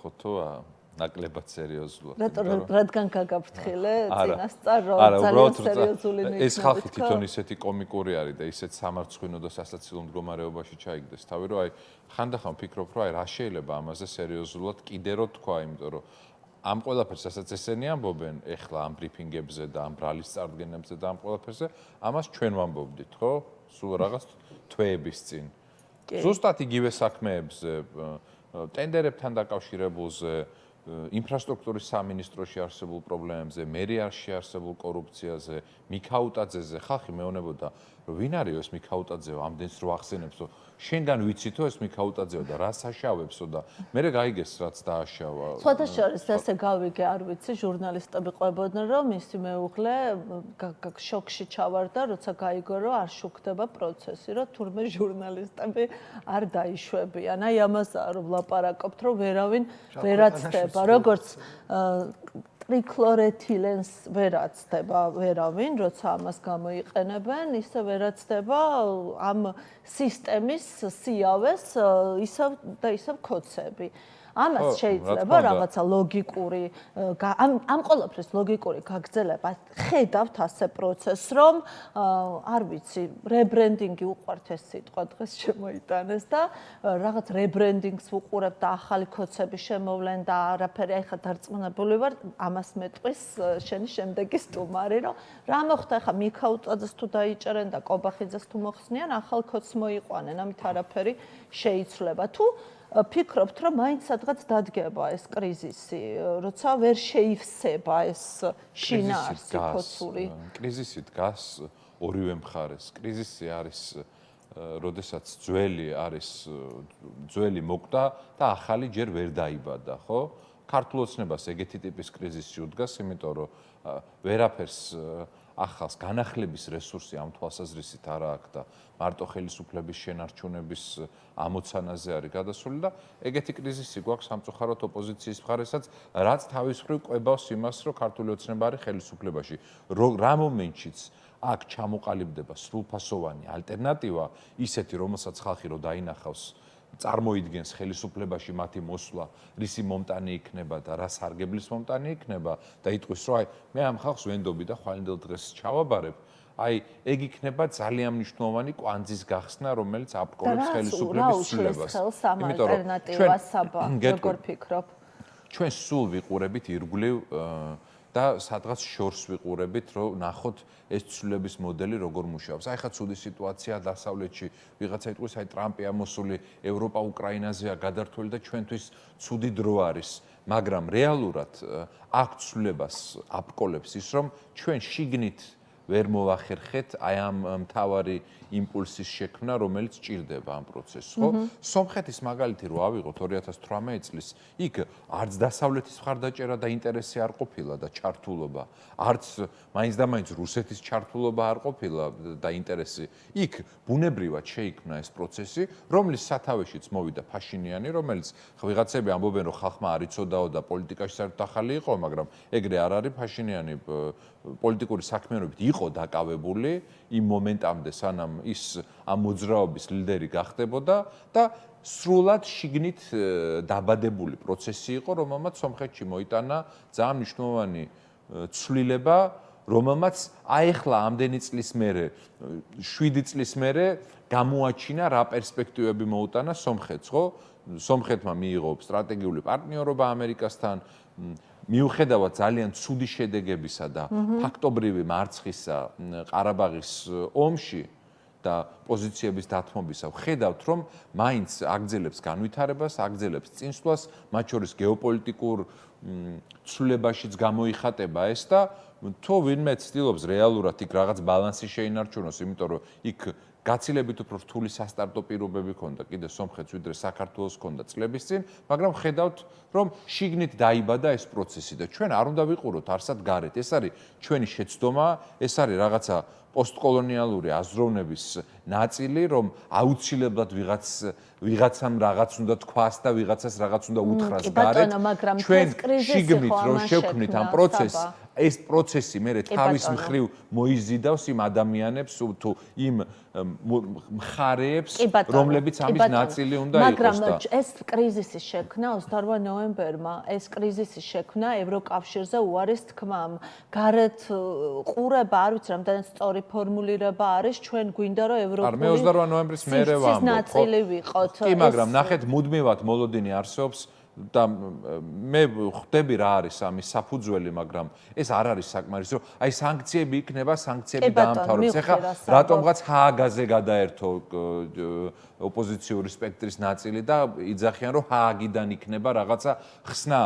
გითხოთ თუ ნაკლებად სერიოზულად. რადგან გაგაფრთხილე წინასწარ რომ ძალიან სერიოზული ნიშნებით. ეს ხალხი თვითონ ისეთი კომიკური არის და ისეთ სამარცხვინო და სასაცილო მდგომარეობაში ჩაიგდეს თავი, რომ აი ხანდახან ვფიქრობ, რომ აი რა შეიძლება ამაზე სერიოზულად კიდე რო თქვა, იმიტომ რომ ამ ყველაფერს რასაც ესენი ამბობენ ეხლა ამ ბრიფინგებზე და ამ ბრალის წარდგენებზე და ამ ყველაფერზე, ამას ჩვენ ვამბობდით, ხო? სულ რაღაც თვეების წინ. ზუსტად იგივე საქმეებზე, ტენდერებთან დაკავშირებულზე, ინფრასტრუქტურის სამინისტროში არსებულ პრობლემებზე, მერიაში არსებულ კორუფციაზე, მიქაუტაძეზე, ხალხი მეუბნებოდა, რომ ვინ არის ეს მიქაუტაძე, ამდენს რო ახსენებსო, შენგან ვიცითო ეს მიქაუტაძეო და რას აშავებსო და მერე გაიგეს რაც დააშავა. სხვათა შორის ესე გავიგე, არ ვიცი, ჟურნალისტები ყვებოდნენ, რომ მისი მეუღლე შოკში ჩავარდა, როცა გაიგო, რომ არ შუქდება პროცესი, რომ თურმე ჟურნალისტები არ დაიშვებიან. აი ამაზაა რომ ვლაპარაკობთ, რომ ვერავინ ვერ აცდება, როგორც ტრიქლორეთილენს ვერ აცდება ვერავინ, როცა ამას გამოიყენებენ, ისე ვერ აცდება ამ სისტემის სიავეს ისევ და ისევ ქოცები. ამას შეიძლება რაღაცა ლოგიკური ამ ყველაფრის ლოგიკური გაგრძელება ხედავთ ასე პროცესს, რომ არ ვიცი, რებრენდინგი უყვართ ეს სიტყვა დღეს შემოიტანეს და რაღაც რებრენდინგს ვუყურებ და ახალი ქოცები შემოვლენ და არაფერი ახლა დარწმუნებული ვარ, ამას მეტყვის შენი შემდეგი სტუმარი, რომ რა მოხდა ახლა მიქაუტაძეს თუ დაიჭერენ და კობახიძეს თუ მოხსნიან, ახალ ქოცს მოიყვანენ, ამით არაფერი შეიცვლება. თუ ფიქრობთ, რომ მაინც სადღაც დადგება ეს კრიზისი, როცა ვერ შეივსება ეს შინაარსი ქოცური. კრიზისი დგას ორივე მხარეს. კრიზისი არის, როდესაც ძველი მოკვდა და ახალი ჯერ ვერ დაიბადა, ხო? ქართულ ოცნებას ეგეთი ტიპის კრიზისი უდგას, იმიტომ რომ ვერაფერს ახალს განახლების რესურსი ამ თვალსაზრისით არ აქვს და მარტო ხელისუფლების შენარჩუნების ამოცანაზე არის გადასული და ეგეთი კრიზისი გვაქვს სამწუხაროდ ოპოზიციის მხარესაც, რაც თავის მხრივ ყვებავს იმას, რომ ქართული ოცნება არის ხელისუფლებაში. რა მომენტშიც აქ ჩამოყალიბდება სრულფასოვანი ალტერნატივა, ისეთი, რომელსაც ხალხი რო დაინახავს, წარმოიდგენს ხელისუფლებაში მათი მოსვლა, რისი მომტანი იქნება და რა სარგებლის მომტანი იქნება და იტყვის, რომ აი მე ამ ხალხს ვენდობი და ხვალინდელ დღეს ჩავაბარებ, აი ეგ იქნება ძალიან მნიშვნელოვანი კვანძის გახსნა, რომელიც აბკოლებს ხელისუფლების ცვლილებას. იმიტომ რომ როგორ ფიქრობ? ჩვენ სულ ვიყურებით ირგვლივ და სადღაც შორს ვიყურებით, რომ ნახოთ ეს ცვლილების მოდელი როგორ მუშაობს. აი ხა ცუდი სიტუაცია დასავლეთში, ვიღაცა იტყვის, აი ტრამპი ამოსული, ევროპა უკრაინაზეა გადართული და ჩვენთვის ცუდი დრო არის, მაგრამ რეალურად აქ ცვლილებას აბკოლებს ის, რომ ჩვენ შიგნით ვერ მოვახერხეთ აი ამ მთავარი იმპულსის შექმნა, რომელიც ჭირდება ამ პროცესს, ხო? სომხეთის მაგალითი რო ავიღოთ 2018 წლის, იქ არც დასავლეთის მხარდაჭერა და ინტერესი არ ყოფილა და ჩართულობა, არც მაინც რუსეთის ჩართულობა არ ყოფილა და ინტერესი. იქ ბუნებრივად შეიქმნა ეს პროცესი, რომლის სათავეშიც მოვიდა ფაშინიანი, რომელიც ვიღაცები ამბობენ, რომ ხალხმა არ იცოდაო და პოლიტიკაში საერთოდ ახალი იყო, მაგრამ ეგრე არ არის ფაშინიანი პოლიტიკური საქმიანობით იყო დაკავებული იმ მომენტამდე, სანამ ის ამ მოძრაობის ლიდერი გახდებოდა და სრულად შიგნით დაბადებული პროცესი იყო, რომელმაც სომხეთში მოიტანა ძალიან მნიშვნელოვანი ცვლილება, რომელმაც აეხლა ამდენი წლის მერე, 7 წლის მერე გამოაჩინა რა პერსპექტივები მოუტანა სომხეთს, ხო? სომხეთმა მიიღო სტრატეგიული პარტნიორობა ამერიკასთან, მიუხედავად ძალიან ცუდი შედეგებისა და ფაქტობრივი მარცხისა ყარაბაღის ომში და პოზიციების დათმობისა, ვხედავთ, რომ მაინც აგრძელებს განვითარებას, აგრძელებს წინსვლას, მათ შორის გეოპოლიტიკურ ცვლილებაშიც გამოიხატება ეს და თუ ვინმე ცდილობს რეალურად იქ რაღაც ბალანსი შეინარჩუნოს, იმიტომ რომ იქ გაცილებით უფრო რთული სასტარტო პირობები ჰქონდა კიდე სომხეთს ვიდრე საქართველოს ჰქონდა წლების წინ, მაგრამ ხედავთ, რომ შიგნით დაიბადა ეს პროცესი და ჩვენ არ უნდა ვიყუროთ არსად გარეთ. ეს არის ჩვენი შეცდომა, ეს არის რაღაცა პოსტკოლონიალური აზროვნების ნაწილი, რომ აუცილებლად ვიღაცამ რაღაც უნდა თქვას და ვიღაცას რაღაც უნდა უთხრას გარეთ. ჩვენ შიგნით რომ შევქმნით ამ პროცესს, ეს პროცესი მე თავის მხრივ მოიზიდავს იმ ადამიანებს თუ იმ მხარეებს, რომლებიც ამის ნაწილი უნდა იყოს და მაგრამ ეს კრიზისი შექმნა 28 ნოემბერმა, ეს კრიზისი შექმნა ევროკავშირზე უარის თქმამ. გარეთ ყურება, არ ვიცი, რამდენად სწორი ფორმულირება არის, ჩვენ გვინდა რომ ევროპული მე 28 ნოემბრის მერე ვამბობ, ნაწილი ვიყოთ. კი, მაგრამ ნახეთ, მუდმივად მოლოდინი არსებობს და მე ხვდები რა არის ამის საფუძველი, მაგრამ ეს არ არის საკმარისი, რომ აი სანქციები იქნება, სანქციები დაამთავრებს. ეხლა რატომღაც ჰააგაზე გადაერთო ოპოზიციური სპექტრის ნაწილი და იძახიან, რომ ჰააგიდან იქნება რაღაცა ხსნა.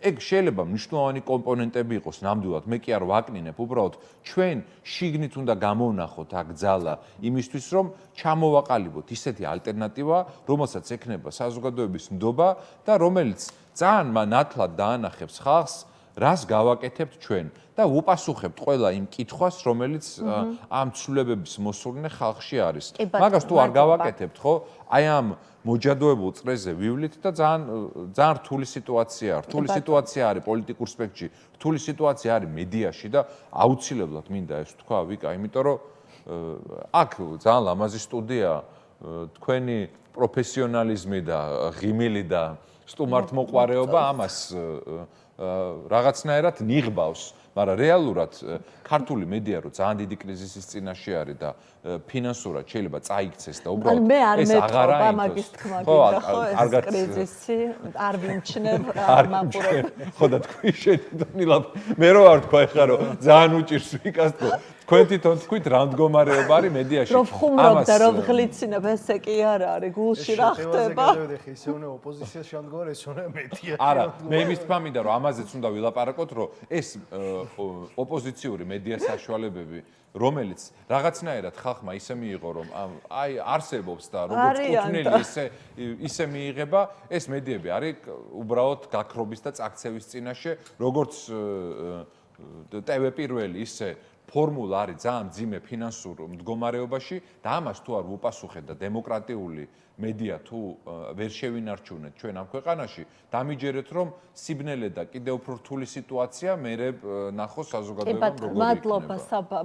ეგ შეიძლება მნიშვნელოვანი კომპონენტები იყოს ნამდვილად, მე კი არ ვაკნინებ, უბრალოდ ჩვენ შიგნით უნდა გამოვნახოთ აქ ძალა იმისთვის, რომ ჩამოვაყალიბოთ ისეთი ალტერნატივა, რომელსაც ექნება საზოგადოების ნდობა და რომელიც ძალიან ნათლად დაანახებს ხალხს, რას გავაკეთებთ ჩვენ და უპასუხებთ ყველა იმ კითხვას, რომელიც ამ ცვლილებების მოსურნე ხალხში არის. მაგას თუ არ გავაკეთებთ, ხო? აი ამ მოჯადოებულ წრეზე ვივლით და ძალიან რთული სიტუაციაა. რთული სიტუაცია არის პოლიტიკურ სპექტრში, რთული სიტუაცია არის მედიაში და აუცილებლად მინდა ეს თქვა, ვიკა, იმიტომ რომ აქ ძალიან ლამაზი სტუდია, თქვენი პროფესიონალიზმი და ღიმილი და სტუმართმოყვარეობა ამას რაღაცნაირად ნიღბავს, მაგრამ რეალურად ქართული მედია რო ძალიან დიდი კრიზისის წინაშე არის და ფინანსურად შეიძლება წაიქცეს და უბრალოდ ეს აღარა მე მაგის თქმა გინდა ხო ეს კრიზისი არ ვიმჩნევ არ მაყურებ ხო და თქვი შედონილად მე რო არ თქვა ეხლა რომ ძალიან უჭირს ვიკას თქო თქვენ თვითონ თქვით რა მდგომარეობა არის მედიაში რომ ხუმრობ და რომ ღლიცინებ ესე კი არ არის გულში რა ხდება ისე უნდა ოპოზიცია შემდგარ ეს უნდა მედია არა მე იმის თქმა მინდა რომ ამაზეც უნდა ვილაპარაკოთ რომ ეს ოპოზიციური მედია საშუალებები რომელიც რაღაცნაირად ხალხმა ისე მიიღო რომ აი არსებობს და როგორც კუთვნილი ისე მიიღება ეს მედიები არის უბრალოდ გაქრობის და წაქცევის წინაშე როგორც TV პირველი ისე ფორმულა არის ძალიან მძიმე ფინანსურ მდგომარეობაში და ამას თუ არ ვუპასუხეთ და დემოკრატიული მედია თუ ვერ შევინარჩუნეთ ჩვენ ამ ქვეყანაში დამიჯერეთ რომ სიბნელე და კიდევ უფრო რთული სიტუაცია მერე ნახოს საზოგადოებამ როგორი იქნება. მადლობა საბა